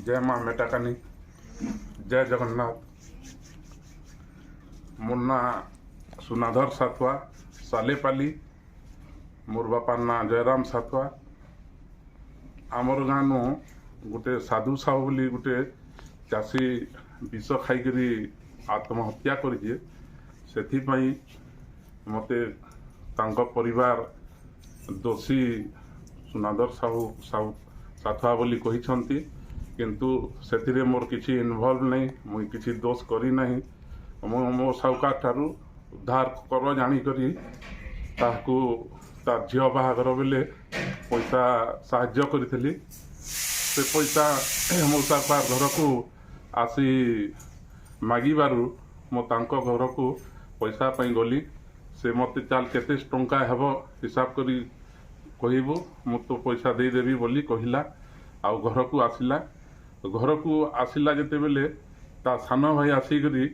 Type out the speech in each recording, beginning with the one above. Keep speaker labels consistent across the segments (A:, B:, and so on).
A: जय माँ मेटाकानी जय जगन्नाथ। मोर ना सुनाधर साथुआ सालेपाली। मोर बापा ना जयराम साथुआ। आमर गाँ नु गोटे साधु साहू बोली गोटे चाषी विष खाईकरी आत्महत्या करिजे। सेथिपाई मते तांको परिवार दोषी सुनाधर साहू साथुआ बोली कहिसंती, किंतु सेथिरे मोर किसी इनवॉल्व नहीं, मुई किसी दोष करी नहीं। मो साहुकार ठारू उद्धार कर जानिकरी ताकू तार झील बाहागर बेले पैसा साहाय्य करी। से पैसा मो साहुकार घर को आसी मागिबारु मो तांको घर को पैसा पाई गली। से मते चाल केते टंका हेब हिसाब करी कहबू, मु तो पैसा देदेवी बोली कहला। आउ घर को आसिला। घर को आसिला जेते बेले ता सान भाई आसिकरी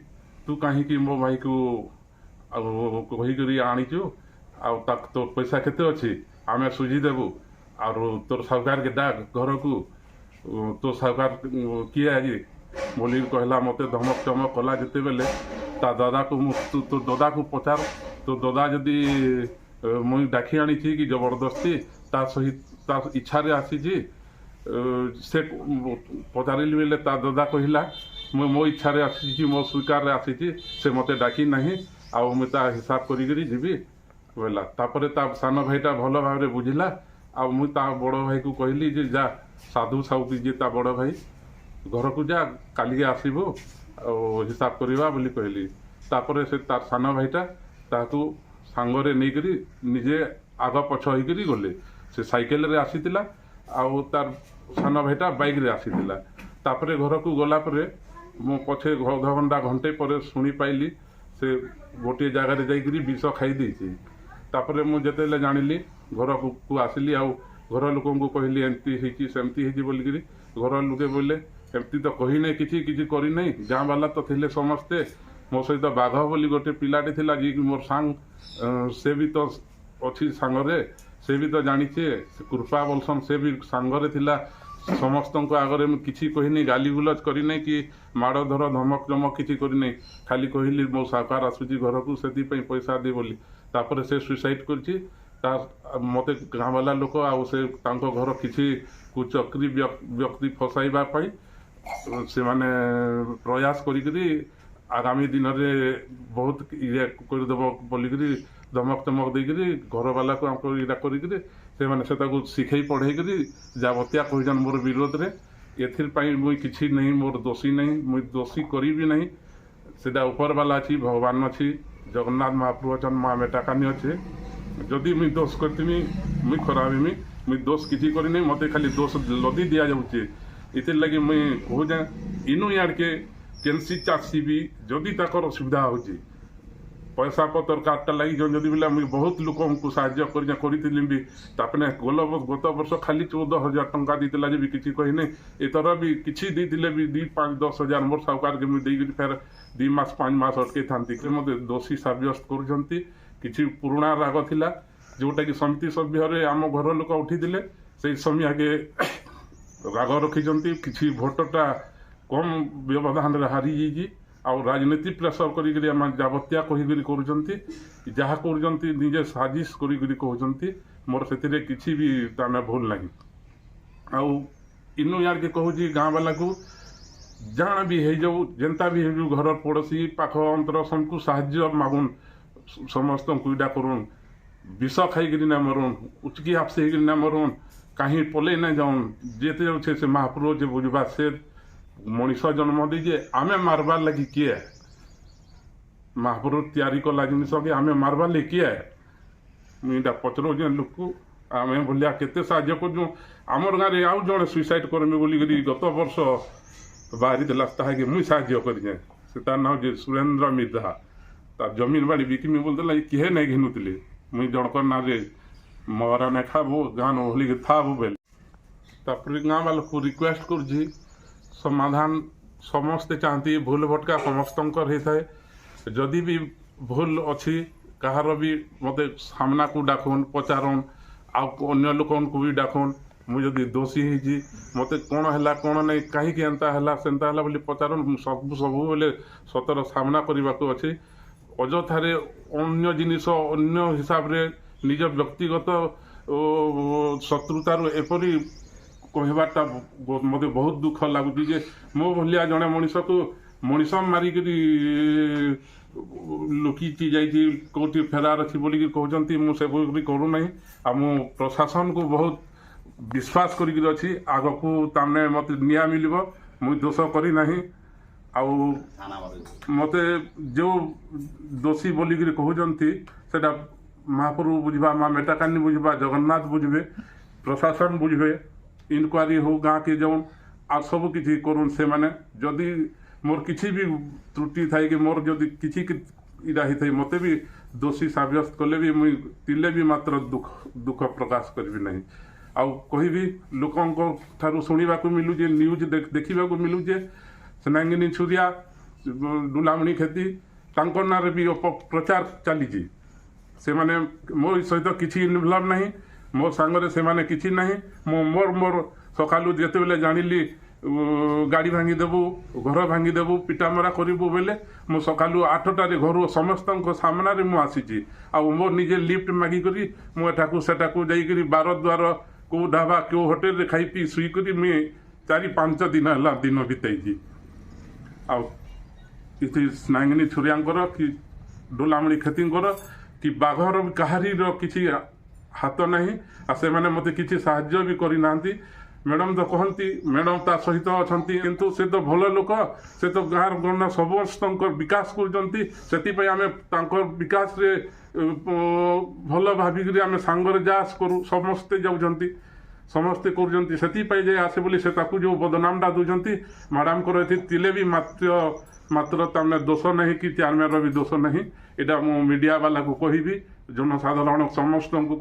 A: तू कहीं मो भाई को कहीकरी आनीचु आ तो पैसा केते अच्छी आमे सुझी देबू। और तोर साहुकार के डाक घर को तो साहुकार किए आज बोली कहला। मते धमक चमक कला जेते बेले ता दादा को तो दादा को पचार तो दादा जदि मुई डाकी आनी कि जबरदस्ती ता सहित ता इच्छा आसी से पचारिली बेले ता दादा कहला मो इच्छा आसी मो स्वीकार आसी से मते डाकी नहीं आउ मुझे ता हिसाब करी जीवी बोला। तापरे ता सान भाईटा भल भाव बुझिला। आ मुई ता बड़ भाई को कहली जे जा साधु साहू जे ता बड़ भाई घर को जा काली आसबू हिसाब करवा बोली कहली। तापरे से तार सान भाईटा ताकू सांगरे नहीं निजे आग पछ होकर गले। से साइकेल रे आसीतिला आउ तार सान भाईटा बाइक रे आसीतिला। तापरे घर को गला परे मो पछे घंटा घंटे पर शुणी पाइली से गोटे जगार जाइकरी विष खाई देछि। तापरे मु जेतेले जानिली घर को आसिली आउ घर लोक को कहली एमती हेची सेमती हेची बोलिकरी। घर लोके बोले एमती तो कही नहीं किछि किछि करी नहीं। गाँ वाला तो थिले समस्ते। मो सहित बाघ बोली गोटे पिलाटे थिला जी मोर सांग से भी तो अच्छी सांगरे से भी तो जानिचे कृपा बोलसन से भी सांगरे थिला। समस्त को आगरे किसी कहनी गाली गुलज करी नहीं कि माड़ धर धमक चमक किसी करी नहीं। खाली कहली मो साकार आसुची घर को से पैसा दे बोली। तापर से सुसाइड करछि। मते गाँ वाला लोक आउ से तांको घर किसी कुचक्री व्यक्ति फसाइबा पाई से माने प्रयास करी आगामी दिन में बहुत ये करदेव बोलिकी धमक चमक देकरी घर वाला को हमको इरा करी से माने से शिखई पढ़ेकरी जावतिया कहन मोर विरोध रे। एथिरपाई मुई किछि नहीं, मोर दोषी नहीं, मुई दोषी करी भी नहीं। सेटा ऊपर वाला अच्छी भगवान अच्छी जगन्नाथ महाप्रभु अचन माँ मेटाकानी अच्छे। जदि मुई दोष करती मुई खराब हेमी। मुई दोष किछि करी नहीं, मते खाली दोष लदी दिया जाउचे। इतिर लगी मुई कहू जे इनु यार के केनसी चाषी भी जदि ताकर असुविधा होची पैसा पतर काटटा लगी जदि बोला मुझे बहुत लोक को साहाय्य करी भी। तापने गत वर्ष खाली 14,000 टंका देला भी किसी कहने एतर भी किसी देते भी 2-5-10,000 मोर साहुकार के मुझे फेर 2 मास 5 मास अटके था मत दोषी सब्यस्त कर। किसी पुराणा राग थिला जोटा कि समिति सभ्य आम घर लोक उठी से समय आगे राग रखी किसी भोटटा कम व्यवधान हारी जाइए। आउ राजनीति प्रेसर करी जावतिया कहीकरी कर जहाँ कर निजे साजिश करी कहते मोर से किसी भी ताने भूल नहीं। आउ इनु यार के कहूँ गाँ वाला को जहाँ भी हो जेनता भी हो घर पड़ोसी पाख अंतर सबको साहाय्य मागुन समस्त को इटा करुन विष खाईकरी ना मरुन उचकी हाफसे ना मरुन कहीं पले ना जाऊन जेते जाऊे से महाप्रभु जे बुझवा से मनीष जन्म दीजे आमे मारबार लगी किए महाप्रभु तैयारी कला जिनस के आमे मारबार लगी किए मुझा पचर लोक को आमे भलिया केते साहाय्य कर। आमर गाँव में आउ जड़े सुइसाइड करमी बोलिकी गत वर्ष बाहरी देला ताकि मुई साहाय्य करें। से तार ना जे सुरेंद्र मिर्धा तार जमीन बाड़ी बिकमी बोलते किए नहीं घिनुली मुई जनकर ना रे मरा नहीं खाबो गाँ होली था बेल। तापर गाँ वाला को रिक्वेस्ट कर समाधान समस्ते चाहती भूल भटका समस्त होता है। जदि भी भूल अच्छी कहार भी मत सामना को डाकुन पचारन अन्य लोक भी डाकुन ମୁଁ ଯଦି ଦୋଷୀ ହେଇଛି ମୋତେ କ'ଣ ହେଲା କ'ଣ ନାହିଁ କାହିଁକି ଏନ୍ତା ହେଲା ସେନ୍ତା ହେଲା ବୋଲି ପଚାରନ୍ ସବୁବେଳେ ସତର ସାମ୍ନା କରିବାକୁ ଅଛି। ଅଯଥାରେ ଅନ୍ୟ ଜିନିଷ ଅନ୍ୟ ହିସାବରେ ନିଜ ବ୍ୟକ୍ତିଗତ ଶତ୍ରୁତାରୁ ଏପରି କହିବାଟା ମୋତେ ବହୁତ ଦୁଃଖ ଲାଗୁଛି ଯେ ମୋ ଭଳିଆ ଜଣେ ମଣିଷକୁ ମଣିଷ ମାରିକିରି ଲୁକିଛି ଯାଇଛି କେଉଁଠି ଫେରାର ଅଛି ବୋଲିକି କହୁଛନ୍ତି। ମୁଁ ସେଭଳି କରୁନାହିଁ ଆଉ ମୁଁ ପ୍ରଶାସନକୁ ବହୁତ ବିଶ୍ୱାସ କରିକିରି ଅଛି ଆଗକୁ ତାମାନେ ମୋତେ ନ୍ୟାୟ ମିଳିବ। ମୁଁ ଦୋଷ କରିନାହିଁ ଆଉ ମୋତେ ଯେଉଁ ଦୋଷୀ ବୋଲିକିରି କହୁଛନ୍ତି ସେଟା ମହାପ୍ରଭୁ ବୁଝିବା ମା ମେଟାକାନି ବୁଝିବା ଜଗନ୍ନାଥ ବୁଝିବେ ପ୍ରଶାସନ ବୁଝିବେ ଇନକ୍ୱାରି ହଉ ଗାଁକେ ଯାଉନ୍ ଆଉ ସବୁ କିଛି କରୁନ୍ ସେମାନେ। ଯଦି ମୋର କିଛି ବି ତ୍ରୁଟି ଥାଏ କି ମୋର ଯଦି କିଛି ଇଟା ହେଇଥାଏ ମୋତେ ବି ଦୋଷୀ ସାବ୍ୟସ୍ତ କଲେ ବି ମୁଇଁ ତିଲେ ବି ମାତ୍ର ଦୁଃଖ ପ୍ରକାଶ କରିବି ନାହିଁ। ଆଉ କହିବି ଲୋକଙ୍କ ଠାରୁ ଶୁଣିବାକୁ ମିଳୁଛି ନ୍ୟୁଜ୍ ଦେଖିବାକୁ ମିଳୁଛେ ସ୍ନାଙ୍ଗିନୀ ଛୁରିଆ ଡୁଲାମଣି କ୍ଷେତି ତାଙ୍କ ନାଁରେ ବି ଅପପ୍ରଚାର ଚାଲିଛି। ସେମାନେ ମୋ ସହିତ କିଛି ଇନଭଲ୍ଭ ନାହିଁ ମୋ ସାଙ୍ଗରେ ସେମାନେ କିଛି ନାହିଁ। ମୁଁ ମୋର ସକାଳୁ ଯେତେବେଳେ ଜାଣିଲି ଗାଡ଼ି ଭାଙ୍ଗିଦେବୁ ଘର ଭାଙ୍ଗିଦେବୁ ପିଟାମରା କରିବୁ ବୋଇଲେ ମୁଁ ସକାଳୁ 8ଟାରେ ଘରୁ ସମସ୍ତଙ୍କ ସାମ୍ନାରେ ମୁଁ ଆସିଛି। ଆଉ ମୋ ନିଜେ ଲିଫ୍ଟ ମାଗିକରି ମୁଁ ଏଠାକୁ ସେଠାକୁ ଯାଇକରି ବାର ଦ୍ୱାର କେଉଁ ଢାବା କେଉଁ ହୋଟେଲରେ ଖାଇ ପିଇ ଶୋଇକରି ମୁଇଁ 4-5 ଦିନ ହେଲା ଦିନ ବିତେଇଛି। ଆଉ କିଛି ସ୍ନାଙ୍ଗିନୀ ଛୁରିଆଙ୍କର କି ଡୋଲାମଣି କ୍ଷେତିଙ୍କର କି ବାଘର କାହାରିର କିଛି ହାତ ନାହିଁ ଆଉ ସେମାନେ ମୋତେ କିଛି ସାହାଯ୍ୟ ବି କରିନାହାନ୍ତି। ମ୍ୟାଡ଼ାମ୍ ତ କହନ୍ତି ମ୍ୟାଡ଼ାମ୍ ତା ସହିତ ଅଛନ୍ତି କିନ୍ତୁ ସେ ତ ଭଲ ଲୋକ ସେ ତ ଗାଁର ଗଣ୍ଡା ସମସ୍ତଙ୍କର ବିକାଶ କରୁଛନ୍ତି। ସେଥିପାଇଁ ଆମେ ତାଙ୍କର ବିକାଶରେ ଭଲ ଭାବିକିରି ଆମେ ସାଙ୍ଗରେ ଯା କରୁ ସମସ୍ତେ ଯାଉଛନ୍ତି ସମସ୍ତେ କରୁଛନ୍ତି ସେଥିପାଇଁ ଯେ ଆସେ ବୋଲି ସେ ତାକୁ ଯେଉଁ ବଦନାମଟା ଦେଉଛନ୍ତି ମ୍ୟାଡ଼ାମ୍ଙ୍କର ଏଠି ଥିଲେ ବି ମାତ୍ର ତାମାନେ ଦୋଷ ନାହିଁ କି ଚେୟାରମ୍ୟାନ୍ର ବି ଦୋଷ ନାହିଁ। ଏଇଟା ମୁଁ ମିଡ଼ିଆ ବାଲାକୁ କହିବି ଜନସାଧାରଣ ସମସ୍ତଙ୍କୁ